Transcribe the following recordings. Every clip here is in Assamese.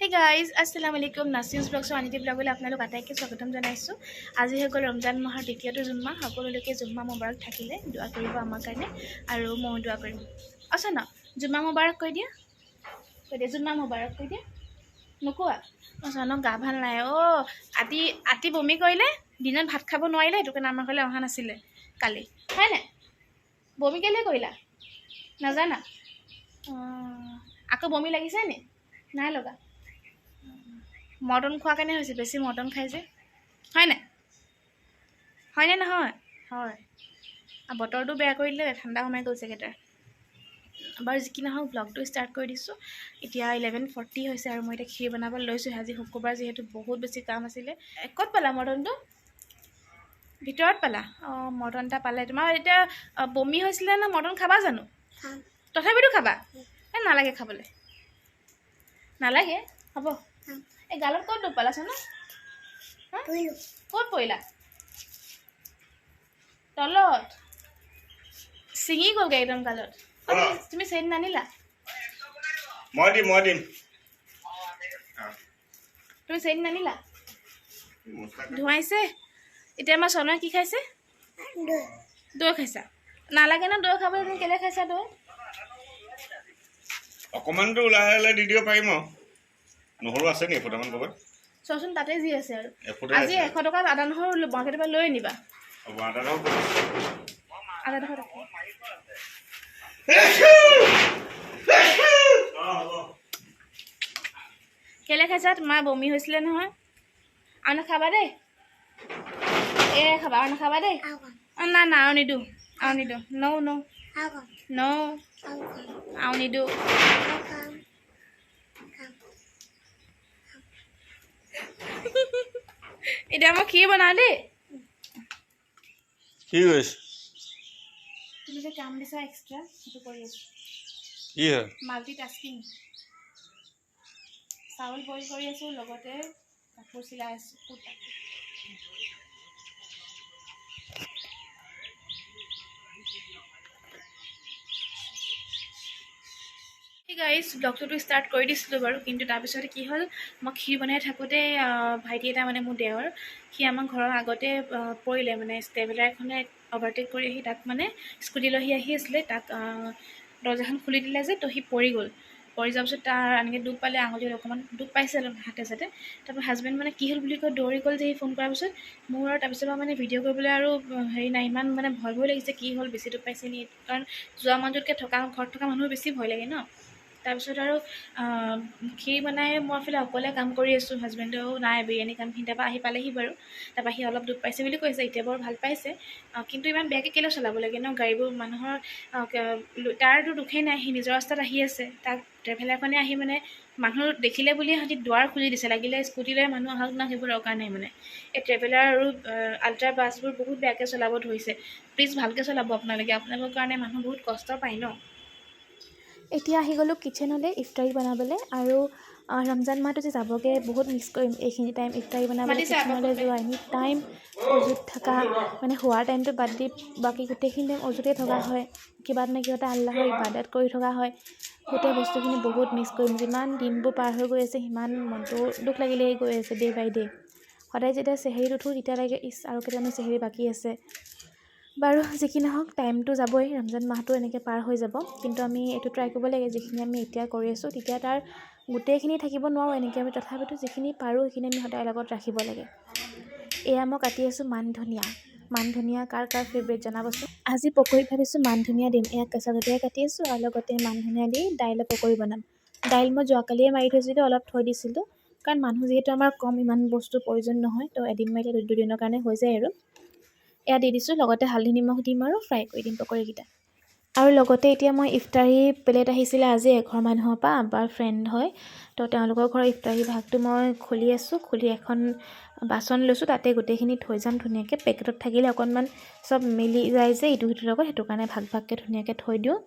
Hey guys, Assalamu alaikum. Nasin's vlog so aniti vlog আপোনালোক আটাইকে স্বাগতম জনাইছো। আজি হৈ গ'ল ৰমজান মাহৰ দ্বিতীয়টো জুম্মা। সকলোলৈকে জুম্মা মুবাৰক থাকিলে দোৱা কৰিব আমাৰ কাৰণে আৰু মই দোৱা কৰিম। আচ্ছা না, জুম্মা মুবাৰক কৈ দিয়া। জুম্মা মুবাৰক কৈ দিয়া। নকোৱা? আচ্ছা ন গা ভাল নাই। আতি বমি কৰিলে, দিনত ভাত খাব নোৱাৰিলে, সেইটো কাৰণে আমাৰ ঘৰলৈ অহা নাছিলে কালি। হয় নাই? বমি কেলে কৰিলা? নাজানা? আকৌ বমি লাগিছে নি? নাই লগা। মটন খোৱাৰ কাৰণে হৈছে, বেছি মটন খাই যে। হয়নে নহয়? হয়। আৰু বতৰটো বেয়া কৰি দিলে, ঠাণ্ডা সোমাই গ'ল জেকেটাৰ। বাৰু যি কি নহওক ব্লগটো ষ্টাৰ্ট কৰি দিছোঁ। এতিয়া 11:40 হৈছে আৰু মই এতিয়া ক্ষীৰ বনাব লৈছোঁ। আজি শুক্ৰবাৰ যিহেতু বহুত বেছি কাম আছিলে। ক'ত পালা মটনটো? ভিতৰত পালা? মটন এটা পালে। তোমাৰ এতিয়া বমি হৈছিলে ন, মটন খাবা জানো? তথাপিতো খাবা? নালাগে খাবলৈ, নালাগে, হ'ব। এই গালত ক'ত দুখ পালাচোন? ক'ত পৰিলা? তলত ছিঙি গ'লগৈ একদম গালত। তুমি চেইন নানিলা? মই দিম তুমি চেইন নানিলা? ধুৱাইছে। এতিয়া আমাৰ চনয়ে কি খাইছে? দৈ খাইছা? নালাগে ন দৈ খাবলৈ, তুমি কেলৈ খাইছা দৈ? অকণমানটো ওলাই দি দিব পাৰিম আৰু। নহৰু আছে নি এফুটামান ক'ৰবাত? চোৱাচোন তাতে যি আছে আৰু। আজি 100 টকাত আদা নহৰু মাৰ্কেটৰ পৰা লৈ আনিবা। আদা নহৰু কেলৈ খাইছা? তোমাৰ বমি হৈছিলে নহয়। আৰু নাখাবা দেই, খাবা আৰু নাখাবা দেই। না আৰু নিদিওঁ, আৰু নিদিওঁ। এতিয়া মই ক্ষীৰ বনাওঁ দেই। কি কৰিছে? তুমি যে কাম দিছা এক্সট্ৰা, সেইটো কৰি আছোঁ। কি হয়? মাল্টিটাস্কিং। চাউল বইল কৰি আছোঁ, লগতে কাপোৰ চিলাই আছোঁ। গাইজ ব্লগটো ষ্টাৰ্ট কৰি দিছিলোঁ বাৰু, কিন্তু তাৰপিছতে কি হ'ল, মই ক্ষীৰ বনাই থাকোঁতে ভাইটি এটা মানে মোৰ দেওৰ, সি আমাৰ ঘৰৰ আগতে পৰিলে, মানে ষ্টেবিলাৰ এখনে অভাৰটেক কৰি আহি তাক মানে স্কুটি লৈ আহি আছিলে, তাক দৰ্জাখন খুলি দিলে যে, তো সি পৰি গ'ল। পৰি যোৱাৰ পিছত তাৰ এনেকৈ দুখ পালে, আঙুলিত অকণমান দুখ পাইছে অলপ হাতে চাতে। তাৰপৰা হাজবেণ্ড মানে কি হ'ল বুলি কৈ দৌৰি গ'ল যে, সি ফোন কৰাৰ পিছত মোৰ আৰু তাৰপিছত মানে ভিডিঅ' কৰিবলৈ আৰু হেৰি নাই, ইমান মানে ভয় লাগিছে, কি হ'ল, বেছি দুখ পাইছে নি, কাৰণ যোৱা মানুহতকৈ ঘৰত থকা মানুহৰ বেছি ভয় লাগে ন। তাৰপিছত আৰু ক্ষীৰ বনাই মই এইফালে অকলে কাম কৰি আছোঁ, হাজবেণ্ডেও নাই বিৰিয়ানী কামখিনি। তাৰপৰা আহি পালেহি বাৰু, তাৰপৰা সি অলপ দুখ পাইছে বুলি কৈছে, এতিয়া বৰ ভাল পাইছে। কিন্তু ইমান বেয়াকৈ কেলৈ চলাব লাগে ন গাড়ীবোৰ, মানুহৰ তাৰতো দুখেই নাই, সি নিজৰ ৰাস্তাত আহি আছে, তাক ট্ৰেভেলাৰখনে আহি মানে মানুহ দেখিলে বুলিয়ে সিহঁতি দুৱাৰ খুলি দিছে, লাগিলে স্কুটি লৈ মানুহ আহক না, সেইবোৰ দৰকাৰ নাই মানে। এই ট্ৰেভেলাৰ আৰু আল্ট্ৰা বাছবোৰ বহুত বেয়াকৈ চলাব ধৰিছে। প্লিজ ভালকৈ চলাব আপোনালোকৰ কাৰণে মানুহ বহুত কষ্ট পায় ন। এতিয়া আহি গ'লোঁ কিটচেনলৈ ইফতাৰী বনাবলৈ, আৰু ৰমজান মাহটো যে যাবগৈ বহুত মিছ কৰিম এইখিনি টাইম ইফতাৰী বনাবলৈ, কিটচেনলৈ যোৱা, এনি টাইম অজুত থকা, মানে শোৱাৰ টাইমটো বাদ দি বাকী গোটেইখিনি টাইম অজুতে থকা হয়, কিবা নে কিবা এটা আল্লাহৰ ইবাদত কৰি থকা হয়। গোটেই বস্তুখিনি বহুত মিছ কৰিম। যিমান দিনবোৰ পাৰ হৈ গৈ আছে, সিমান মনটো দুখ লাগিলেই গৈ আছে ডে বাই ডে। সদায় যেতিয়া চেহেৰীত উঠোঁ, তেতিয়া লাগে আৰু কেইটামান চেহেৰী বাকী আছে। বাৰু যি কি নহওক, টাইমটো যাবই, ৰমজান মাহটো এনেকৈ পাৰ হৈ যাব, কিন্তু আমি এইটো ট্ৰাই কৰিব লাগে, যিখিনি আমি এতিয়া কৰি আছোঁ, তেতিয়া তাৰ গোটেইখিনি থাকিব নোৱাৰোঁ এনেকৈ আমি, তথাপিতো যিখিনি পাৰোঁ সেইখিনি আমি সদায় লগত ৰাখিব লাগে। এয়া মই কাটি আছোঁ মান ধনিয়া কাৰ ফেভৰেট জনাবচোন। আজি পকৰীত ভাবিছোঁ মান ধনিয়া দিম, এয়া কেঁচা জলকীয়া কাটি আছোঁ, আৰু লগতে মান ধনিয়া দি দাইলৰ পকৰী বনাম। দাইল মই যোৱাকালিয়ে মাৰি থৈছিলোঁ, অলপ থৈ দিছিলোঁ, কাৰণ মানুহ যিহেতু আমাৰ কম, ইমান বস্তু প্ৰয়োজন নহয়, তো এদিন মাৰিলে দুদিনৰ কাৰণে হৈ যায় আৰু। এয়া দি দিছোঁ, লগতে হালধি নিমখ দিম আৰু ফ্ৰাই কৰি দিম পকৰীকেইটা। আৰু লগতে এতিয়া মই ইফতাৰী প্লেট আহিছিলে আজি এঘৰ মানুহৰ পৰা, আব্বাৰ ফ্ৰেণ্ড হয়, তো তেওঁলোকৰ ঘৰৰ ইফতাৰী ভাগটো মই খুলি আছোঁ, খুলি এখন বাচন লৈছোঁ, তাতে গোটেইখিনি থৈ যাম ধুনীয়াকৈ। পেকেটত থাকিলে অকণমান চব মিলি যায় যে ইটো সিটোৰ লগত, সেইটো কাৰণে ভাগকৈ ধুনীয়াকৈ থৈ দিওঁ।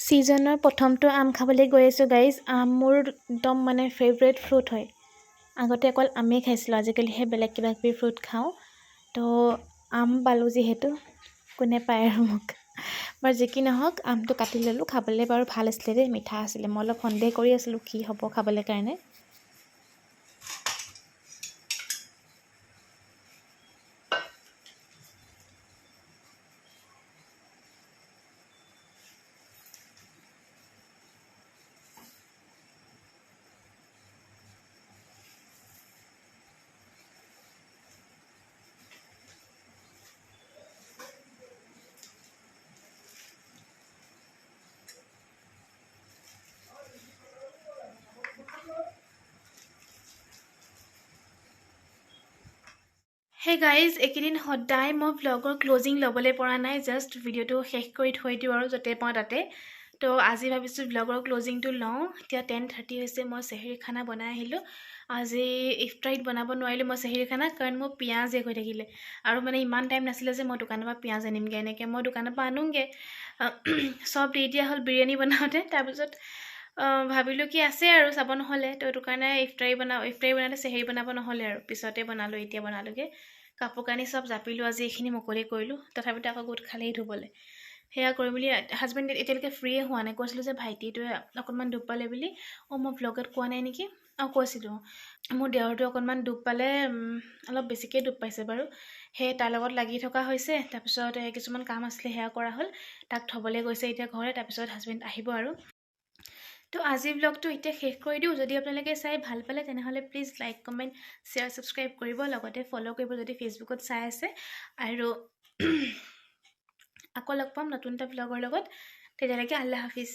ছিজনৰ প্ৰথমটো আম খাবলৈ গৈ আছোঁ গাইজ। আম মোৰ একদম মানে ফেভৰেট ফ্ৰুট হয়। আগতে অকল আমেই খাইছিলোঁ, আজিকালিহে বেলেগ কিবা কিবি ফ্ৰুট খাওঁ। তো আম পালোঁ যিহেতু কোনে পায় আৰু মোক। বাৰু যি কি নহওক আমটো কাটি ল'লোঁ। খাবলৈ বাৰু ভাল আছিলে দেই, মিঠা আছিলে। মই অলপ সন্দেহ কৰি আছিলোঁ কি হ'ব খাবলৈ কাৰণে। হে গাইজ, এইকেইদিন সদায় মই ভ্লগৰ ক্লজিং ল'বলৈ পৰা নাই। জাষ্ট ভিডিঅ'টো শেষ কৰি থৈ দিওঁ আৰু য'তে পাওঁ তাতে। তো আজি ভাবিছোঁ ভ্লগৰ ক্লজিংটো লওঁ। এতিয়া 10:30 হৈছে, মই চেহেৰি খানা বনাই আহিলোঁ। আজি ইফতাৰীত বনাব নোৱাৰিলোঁ মই চেহেৰি খানা, কাৰণ মোৰ পিঁয়াজ শেষ হৈ থাকিলে। আৰু মানে ইমান টাইম নাছিলে যে মই দোকানৰ পৰা পিঁয়াজ আনিমগৈ। এনেকৈ মই দোকানৰ পৰা আনোগৈ। চব দি দিয়া হ'ল বিৰিয়ানী বনাওঁতে। তাৰপিছত ভাবিলোঁ কি আছে আৰু চাব নহ'লে। তো সেইটো কাৰণে ইফতাৰী বনাওঁতে চেহেৰি বনাব নহ'লে আৰু পিছতে বনালোঁ, এতিয়া বনালোগৈ। কাপোৰ কানি চব জাপিলোঁ, আজি এইখিনি মুকলি কৰিলোঁ। তথাপিতো আকৌ গোট খালেই ধুবলৈ। সেয়া কৰি মেলি হাজবেণ্ড এতিয়ালৈকে ফ্ৰীয়ে হোৱা নাই। কৈছিলোঁ যে ভাইটিটোৱে অকণমান দুখ পালে বুলি। মই ভ্লগত কোৱা নাই নেকি? কৈছিলোঁ। মোৰ দেওৰটো অকণমান দুখ পালে, অলপ বেছিকৈ দুখ পাইছে বাৰু। সেই তাৰ লগত লাগি থকা হৈছে। তাৰপিছত কিছুমান কাম আছিলে, সেয়া কৰা হ'ল। তাক থ'বলৈ গৈছে এতিয়া ঘৰলৈ। তাৰপিছত হাজবেণ্ড আহিব আৰু। তো আজিৰ ব্লগটো এতিয়া শেষ কৰি দিওঁ। যদি আপোনালোকে চাই ভাল পালে তেনেহ'লে please like, comment, share, subscribe কৰিব। লগতে ফ'ল' কৰিব যদি ফেচবুকত চাই আছে। আৰু আকৌ লগ পাম নতুন এটা ব্লগৰ লগত। তেতিয়ালৈকে আল্লাহ হাফিজ।